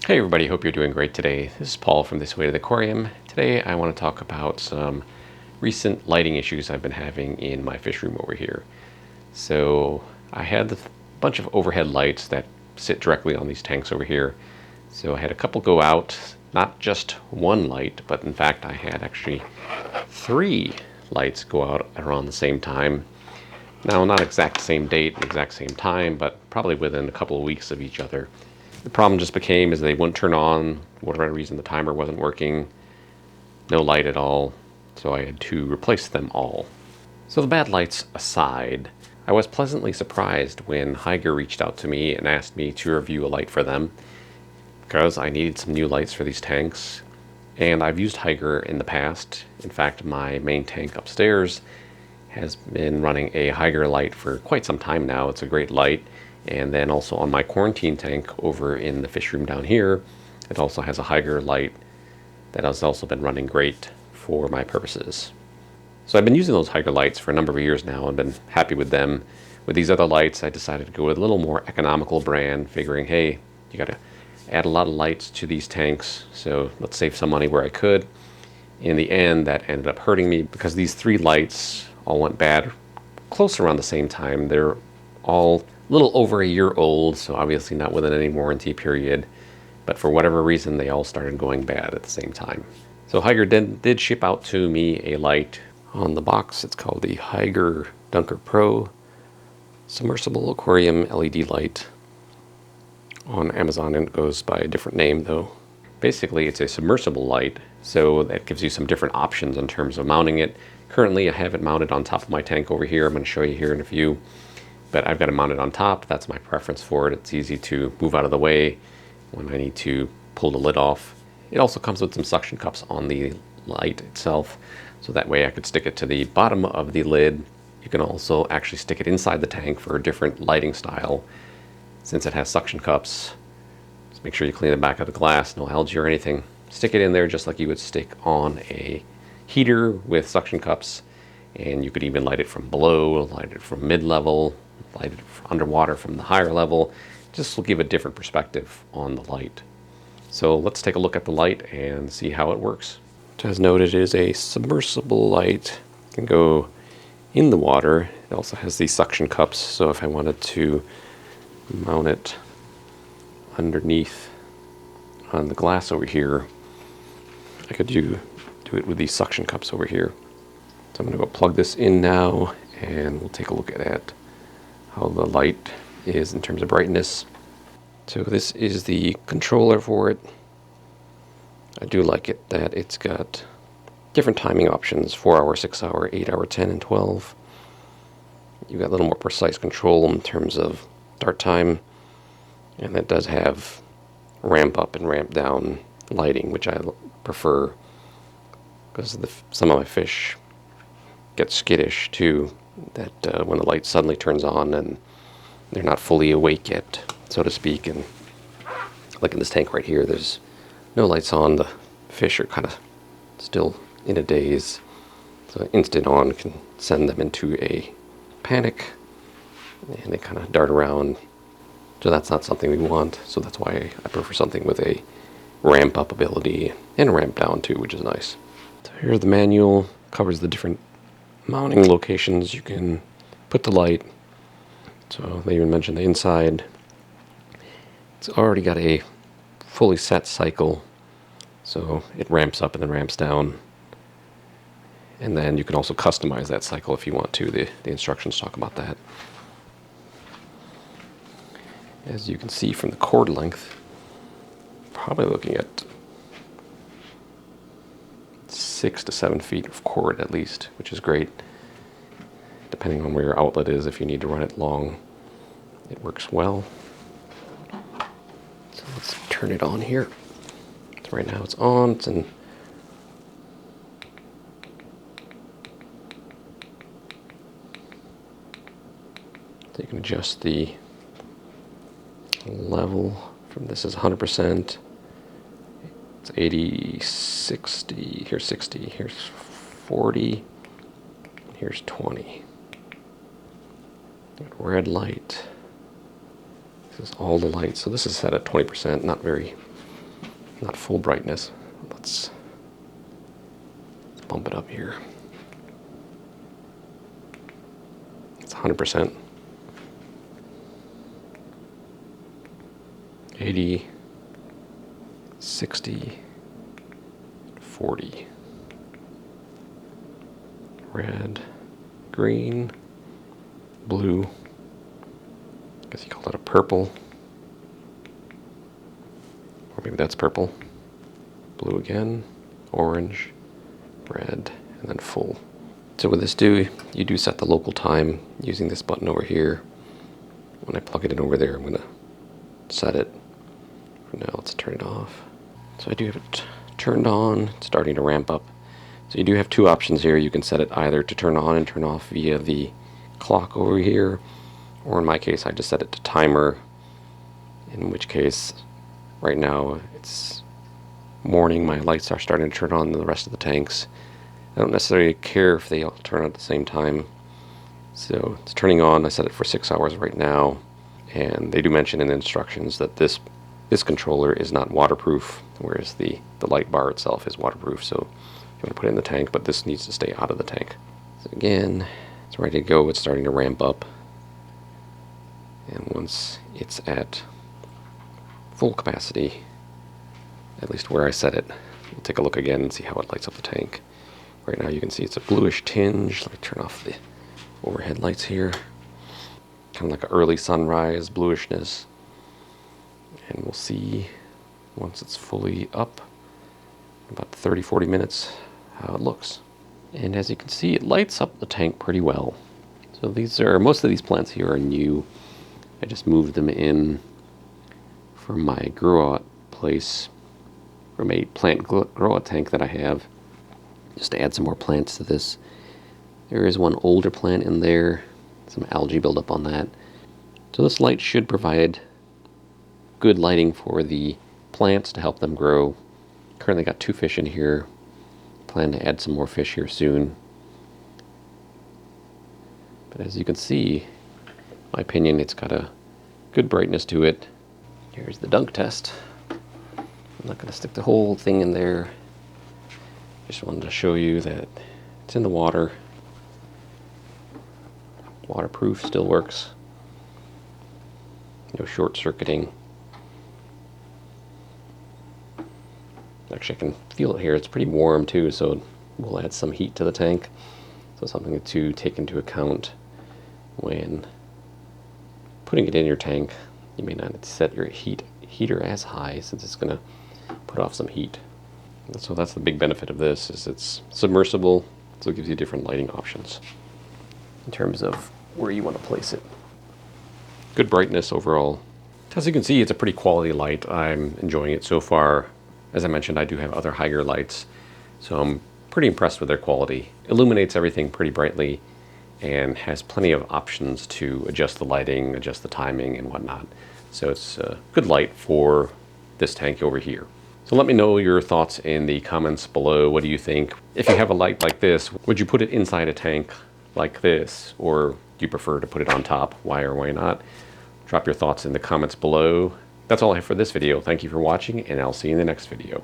Hey everybody, hope you're doing great today. This is Paul from This Way to the Aquarium. Today I want to talk about some recent lighting issues I've been having in my fish room over here. So I had a bunch of overhead lights that sit directly on these tanks over here. So I had a couple go out, not just one light, but in fact I had actually 3 lights go out around the same time. Now, not exact same date, exact same time, but probably within a couple of weeks of each other. The problem just became is they wouldn't turn on, for whatever reason the timer wasn't working, no light at all, so I had to replace them all. So the bad lights aside, I was pleasantly surprised when Hygger reached out to me and asked me to review a light for them, because I needed some new lights for these tanks, and I've used Hygger in the past. In fact, my main tank upstairs has been running a Hygger light for quite some time now. It's a great light. And then also on my quarantine tank over in the fish room down here, it also has a Hygger light that has also been running great for my purposes. So I've been using those Hygger lights for a number of years now and been happy with them. With these other lights, I decided to go with a little more economical brand, figuring, hey, you got to add a lot of lights to these tanks, so let's save some money where I could. In the end, that ended up hurting me because these 3 lights all went bad close around the same time. They're all a little over a year old, so obviously not within any warranty period, but for whatever reason they all started going bad at the same time. So Hygger did ship out to me a light. On the box it's called the Hygger Dunker Pro Submersible Aquarium LED light. On Amazon it goes by a different name though. Basically it's a submersible light, so that gives you some different options in terms of mounting it. Currently I have it mounted on top of my tank over here. I'm going to show you here in a few. But I've got it mounted on top. That's my preference for it. It's easy to move out of the way when I need to pull the lid off. It also comes with some suction cups on the light itself, so that way I could stick it to the bottom of the lid. You can also actually stick it inside the tank for a different lighting style. Since it has suction cups, just make sure you clean the back of the glass, no algae or anything. Stick it in there just like you would stick on a heater with suction cups, and you could even light it from below, light it from mid-level, light it underwater from the higher level. Just will give a different perspective on the light. So let's take a look at the light and see how it works. As noted, it is a submersible light. It can go in the water. It also has these suction cups, so if I wanted to mount it underneath on the glass over here, I could do it with these suction cups over here. So I'm going to go plug this in now and we'll take a look at how the light is in terms of brightness. So this is the controller for it. I do like it that it's got different timing options: 4 hour, 6 hour, 8 hour, 10 and 12. You've got a little more precise control in terms of start time, and it does have ramp up and ramp down lighting, which I prefer because some of my fish get skittish too, that when the light suddenly turns on and they're not fully awake yet, so to speak. And like in this tank right here, there's no lights on. The fish are kind of still in a daze, so instant on can send them into a panic and they kind of dart around. So that's not something we want, so that's why I prefer something with a ramp up ability and a ramp down too, which is nice. So here's the manual. Covers the different mounting locations you can put the light. So they even mentioned the inside. It's already got a fully set cycle, so it ramps up and then ramps down. And then you can also customize that cycle if you want to. The instructions talk about that. As you can see from the cord length, probably looking at 6 to 7 feet of cord at least, which is great. Depending on where your outlet is, if you need to run it long, it works well. So let's turn it on here. So right now it's on. It's in. So you can adjust the level from this is 100%. It's 80, 60, here's 60, here's 40, here's 20. Red light. This is all the lights. So this is set at 20%, not very not full brightness. Let's bump it up here. It's 100%. 80, 60, 40. Red, green, blue. I guess you call that a purple. Or maybe that's purple. Blue again, orange, red, and then full. So with this you do set the local time using this button over here. When I plug it in over there, I'm going to set it. For now, let's turn it off. So I do have it turned on. It's starting to ramp up. So you do have two options here. You can set it either to turn on and turn off via the clock over here, or in my case, I just set it to timer, in which case, right now, it's morning. My lights are starting to turn on in the rest of the tanks. I don't necessarily care if they all turn on at the same time. So it's turning on. I set it for 6 hours right now. And they do mention in the instructions that this controller is not waterproof, whereas the light bar itself is waterproof. So you want to put it in the tank, but this needs to stay out of the tank. So again, it's ready to go. It's starting to ramp up. And once it's at full capacity, at least where I set it, we'll take a look again and see how it lights up the tank. Right now you can see it's a bluish tinge. Let me turn off the overhead lights here. Kind of like an early sunrise bluishness. And we'll see once it's fully up, about 30-40 minutes, how it looks. And as you can see, it lights up the tank pretty well. So most of these plants here are new. I just moved them in from my grow out place, from a plant grow out tank that I have, just to add some more plants to this. There is one older plant in there, some algae buildup on that. So this light should provide good lighting for the plants to help them grow. Currently got 2 fish in here. Plan to add some more fish here soon. But as you can see, in my opinion, it's got a good brightness to it. Here's the dunk test. I'm not going to stick the whole thing in there. Just wanted to show you that it's in the water. Waterproof, still works. No short circuiting. Actually, I can feel it here. It's pretty warm too, so we'll add some heat to the tank. So something to take into account when putting it in your tank. You may not set your heater as high, since it's going to put off some heat. And so that's the big benefit of this, is it's submersible, so it gives you different lighting options in terms of where you want to place it. Good brightness overall. As you can see, it's a pretty quality light. I'm enjoying it so far. As I mentioned, I do have other Hygger lights, so I'm pretty impressed with their quality. Illuminates everything pretty brightly and has plenty of options to adjust the lighting, adjust the timing and whatnot. So it's a good light for this tank over here. So let me know your thoughts in the comments below. What do you think? If you have a light like this, would you put it inside a tank like this, or do you prefer to put it on top? Why or why not? Drop your thoughts in the comments below. That's all I have for this video. Thank you for watching, and I'll see you in the next video.